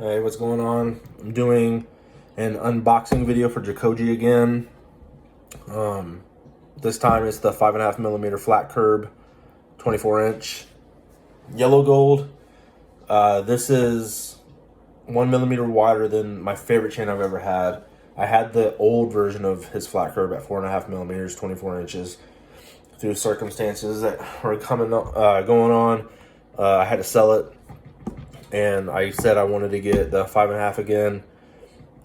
Hey, what's going on? I'm doing an unboxing video for Jacoje again. This time it's the 5.5mm flat curb, 24-inch yellow gold. This is 1mm wider than my favorite chain I've ever had. I had the old version of his flat curb at 4.5mm, 24 inches. Through circumstances that were going on, I had to sell it. And I said I wanted to get the 5.5 again.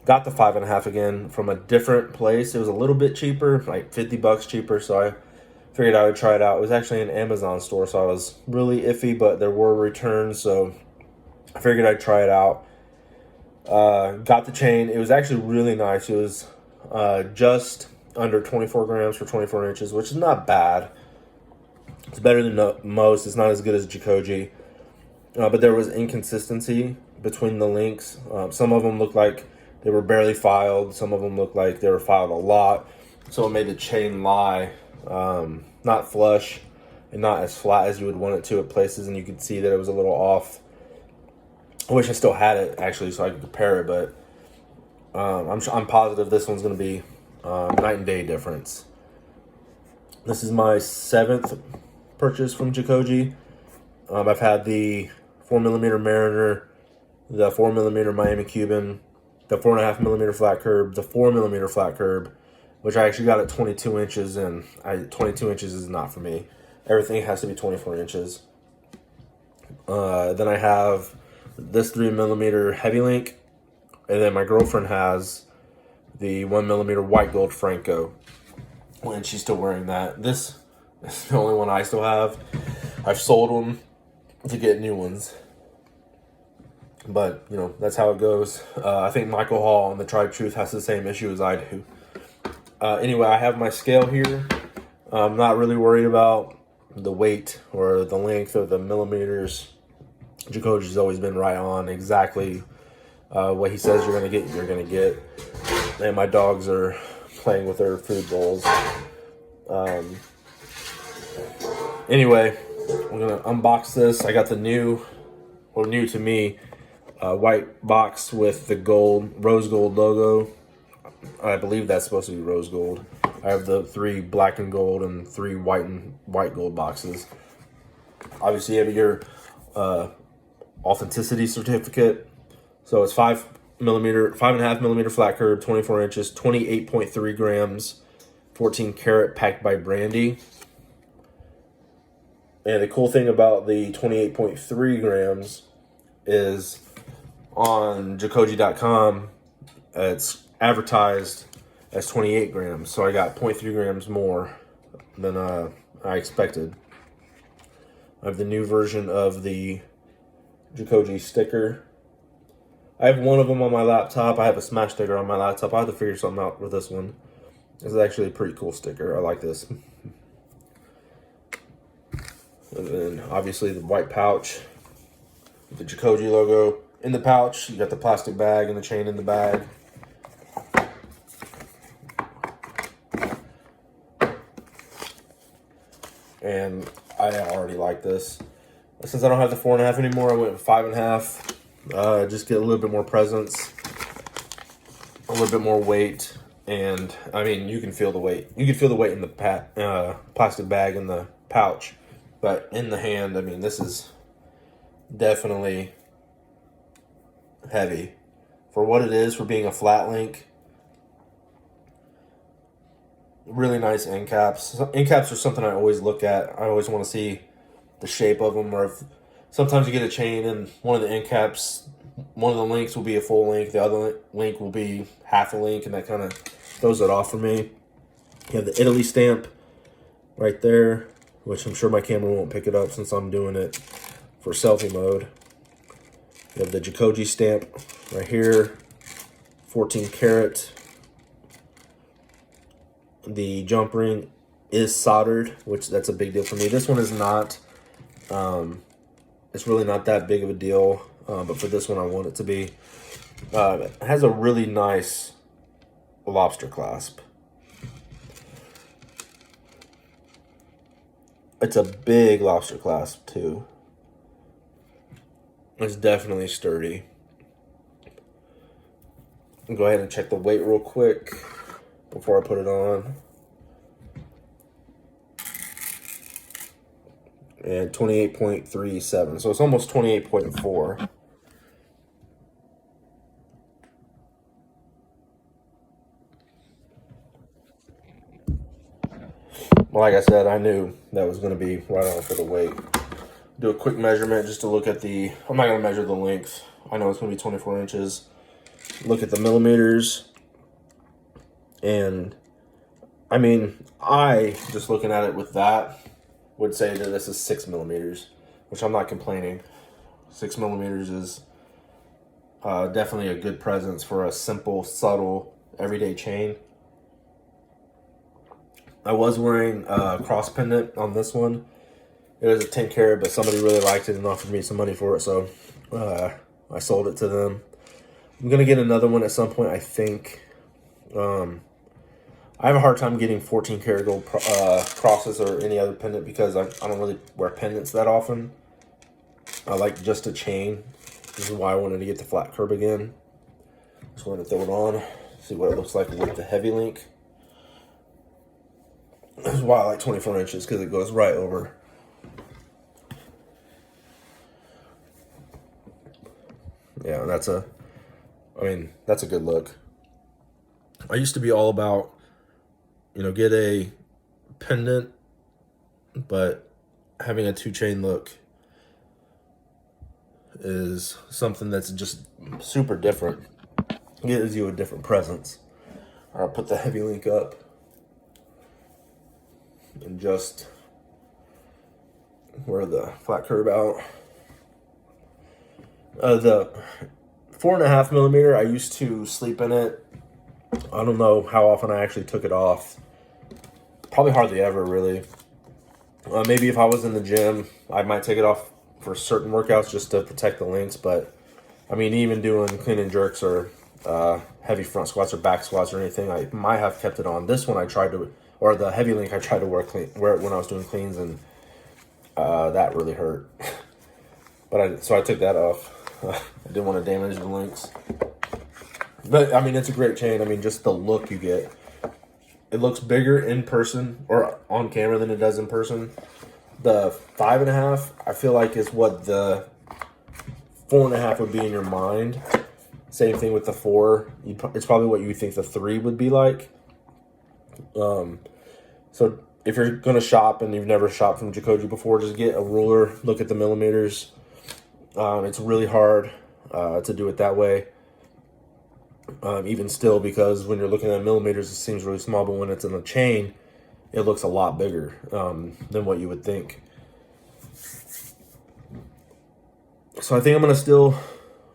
Got the 5.5 again from a different place. It was a little bit cheaper, like $50 cheaper. So I figured I would try it out. It was actually an Amazon store, so I was really iffy, but there were returns. So I figured I'd try it out. Got the chain. It was actually really nice. It was just under 24 grams for 24 inches, which is not bad. It's better than most. It's not as good as Jacoje. But there was inconsistency between the links. Some of them looked like they were barely filed. Some of them looked like they were filed a lot. So it made the chain lie not flush and not as flat as you would want it to at places. And you could see that it was a little off. I wish I still had it, actually, so I could compare it. But I'm positive this one's going to be night and day difference. This is my 7th purchase from Jacoje. I've had the 4mm Mariner, the 4mm Miami Cuban, the 4.5mm flat curb, the 4mm flat curb, which I actually got at 22 inches, and 22 inches is not for me. Everything has to be 24 inches. Then I have this 3mm heavy link, and then my girlfriend has the 1mm white gold Franco, and she's still wearing that. This is the only one I still have. I've sold them to get new ones, but you know, that's how it goes. I think Michael Hall on the Tribe Truth has the same issue as I do. Anyway, I have my scale here. I'm not really worried about the weight or the length or the millimeters. Jacoje's always been right on exactly what he says you're gonna get. And my dogs are playing with their food bowls. Anyway, I'm gonna unbox this. I got the new to me, white box with the rose gold logo. I believe that's supposed to be rose gold. I have the 3 black and gold and 3 white gold boxes. Obviously, you have your authenticity certificate. So it's 5.5mm flat curb, 24 inches, 28.3 grams, 14 karat, packed by Brandy. And the cool thing about the 28.3 grams is on Jacoje.com, it's advertised as 28 grams. So I got 0.3 grams more than I expected. I have the new version of the Jacoje sticker. I have one of them on my laptop. I have a smash sticker on my laptop. I have to figure something out with this one. This is actually a pretty cool sticker. I like this. And then obviously the white pouch with the Jacoje logo in the pouch. You got the plastic bag and the chain in the bag. And I already like this. Since I don't have the 4.5 anymore, I went with 5.5. Just get a little bit more presence, a little bit more weight. And I mean, you can feel the weight. You can feel the weight in the plastic bag in the pouch. But in the hand, I mean, this is definitely heavy. For what it is, for being a flat link. Really nice end caps. End caps are something I always look at. I always want to see the shape of them. Or if sometimes you get a chain and one of the end caps, one of the links will be a full link. The other link will be half a link. And that kind of throws it off for me. You have the Italy stamp right there, which I'm sure my camera won't pick it up since I'm doing it for selfie mode. You have the Jacoje stamp right here, 14 karat. The jump ring is soldered, which that's a big deal for me. This one is not. It's really not that big of a deal, but for this one I want it to be. It has a really nice lobster clasp. It's a big lobster clasp too. It's definitely sturdy. go ahead and check the weight real quick before I put it on. And 28.37, so it's almost 28.4. Well, like I said, I knew that was going to be right on for the weight. Do a quick measurement just to look at the, I'm not going to measure the length. I know it's going to be 24 inches. Look at the millimeters. And, I mean, I, just looking at it with that, would say that this is 6 millimeters, which I'm not complaining. 6 millimeters is definitely a good presence for a simple, subtle, everyday chain. I was wearing a cross pendant on this one. It was a 10 carat, but somebody really liked it and offered me some money for it, so I sold it to them. I'm gonna get another one at some point, I think. I have a hard time getting 14 karat gold crosses or any other pendant because I don't really wear pendants that often. I like just a chain. This is why I wanted to get the flat curb again. Just wanted to throw it on, see what it looks like with the heavy link. This is why I like 24 inches, because it goes right over. Yeah, that's a good look. I used to be all about, get a pendant, but having a 2-chain look is something that's just super different. It gives you a different presence. I'll put the heavy link up and just wear the flat curb out. The 4.5 millimeter, I used to sleep in it. I don't know how often I actually took it off. Probably hardly ever, really. Maybe if I was in the gym, I might take it off for certain workouts just to protect the links. But I mean, even doing clean and jerks or heavy front squats or back squats or anything, I might have kept it on. This one I tried to, or the heavy link I tried to wear it when I was doing cleans, and that really hurt. So I took that off. I didn't want to damage the links. But I mean, it's a great chain. I mean, just the look you get. It looks bigger in person or on camera than it does in person. The 5.5, I feel like, is what the 4.5 would be in your mind. Same thing with the 4. It's probably what you think the 3 would be like. So if you're gonna shop and you've never shopped from Jacoje before, just get a ruler, look at the millimeters. It's really hard to do it that way. Even still, because when you're looking at millimeters, it seems really small, but when it's in a chain, it looks a lot bigger than what you would think. So I think I'm gonna still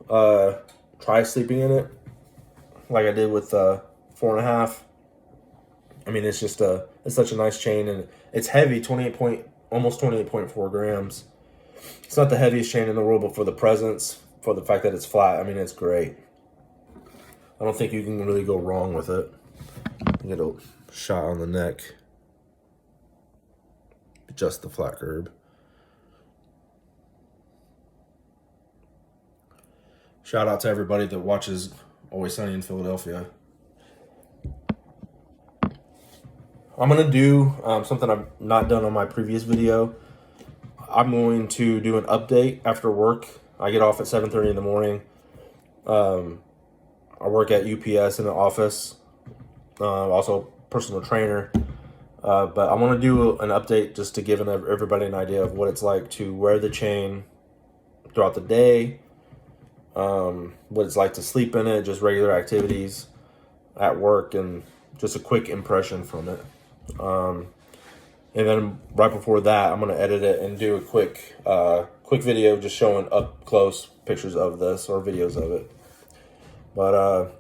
try sleeping in it, like I did with 4.5. I mean, it's such a nice chain, and it's heavy, almost 28.4 grams. It's not the heaviest chain in the world, but for the presence, for the fact that it's flat, I mean, it's great. I don't think you can really go wrong with it. Get a shot on the neck. Just the flat curb. Shout out to everybody that watches Always Sunny in Philadelphia. I'm going to do something I've not done on my previous video. I'm going to do an update after work. I get off at 7:30 in the morning. I work at UPS in the office. Also personal trainer. But I want to do an update just to give everybody an idea of what it's like to wear the chain throughout the day. What it's like to sleep in it, just regular activities at work, and just a quick impression from it. And then right before that, I'm going to edit it and do a quick video just showing up close pictures of this or videos of it. But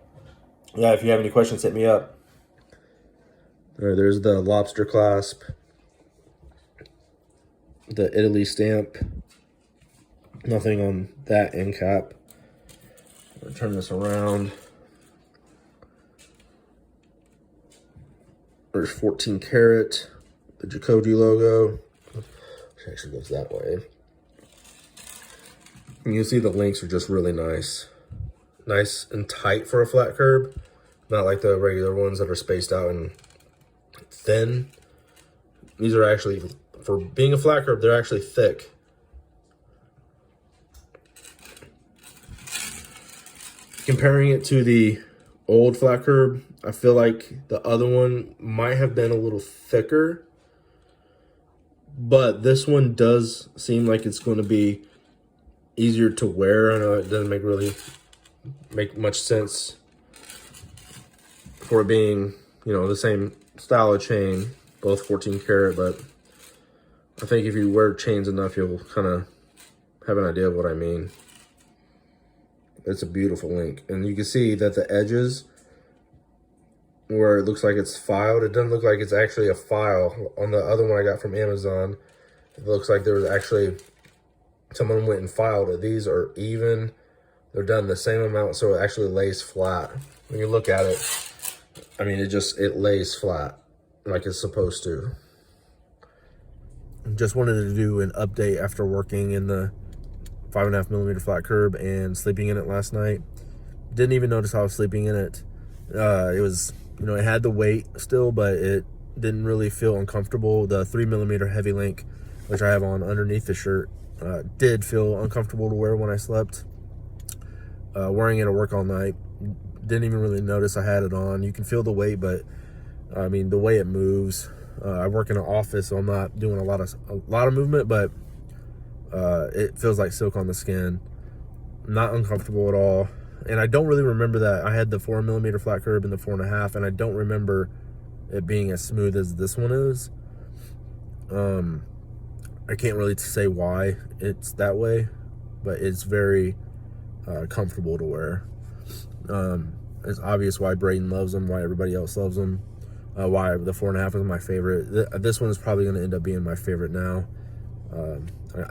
yeah, if you have any questions, hit me up. All right, there's the lobster clasp, the Italy stamp. Nothing on that end cap. I'm gonna turn this around. There's 14 karat, the Jacoje logo, which actually goes that way. And you can see the links are just really nice. nice and tight for a flat curb, not like the regular ones that are spaced out and thin. These are actually, for being a flat curb, they're actually thick. Comparing it to the old flat curb, I feel like the other one might have been a little thicker, but this one does seem like it's going to be easier to wear. I know it doesn't really make much sense for it being, you know, the same style of chain, both 14 karat, but I think if you wear chains enough, you'll kind of have an idea of what I mean. It's a beautiful link, and you can see that the edges where it looks like it's filed, it doesn't look like it's actually a file. On the other one I got from Amazon, it looks like there was actually someone went and filed it. These are even, they're done the same amount, so it actually lays flat. When you look at it, I mean, it lays flat like it's supposed to. Just wanted to do an update after working in the 5.5 millimeter flat curb and sleeping in it last night. Didn't even notice I was sleeping in it. It was, you know, it had the weight still, but it didn't really feel uncomfortable. The 3 millimeter heavy link, which I have on underneath the shirt, did feel uncomfortable to wear when I slept. Wearing it at work all night, didn't even really notice I had it on. You can feel the weight, but I mean, the way it moves. I work in an office, so I'm not doing a lot of movement, but it feels like silk on the skin. Not uncomfortable at all. And I don't really remember that. I had the 4 millimeter flat curb and the 4.5, and I don't remember it being as smooth as this one is. I can't really say why it's that way, but it's very comfortable to wear. It's obvious why Braden loves them, why everybody else loves them, why the 4.5 is my favorite. This one is probably going to end up being my favorite now.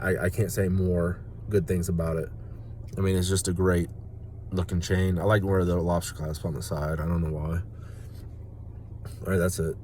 I can't say more good things about it. I mean, it's just a great looking chain. I like to wear the lobster clasp on the side. I don't know why. All right, that's it.